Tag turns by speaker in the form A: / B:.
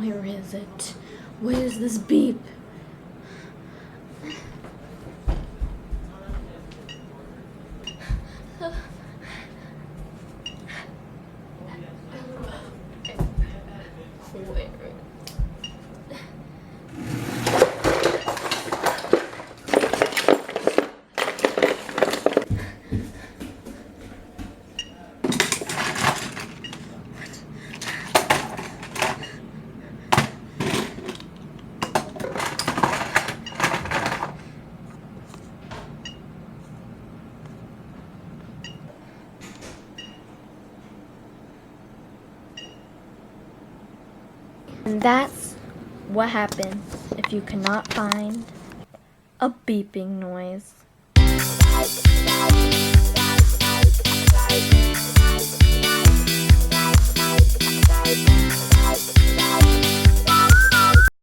A: Where is it? Where's this beep? And that's what happens if you cannot find a beeping noise.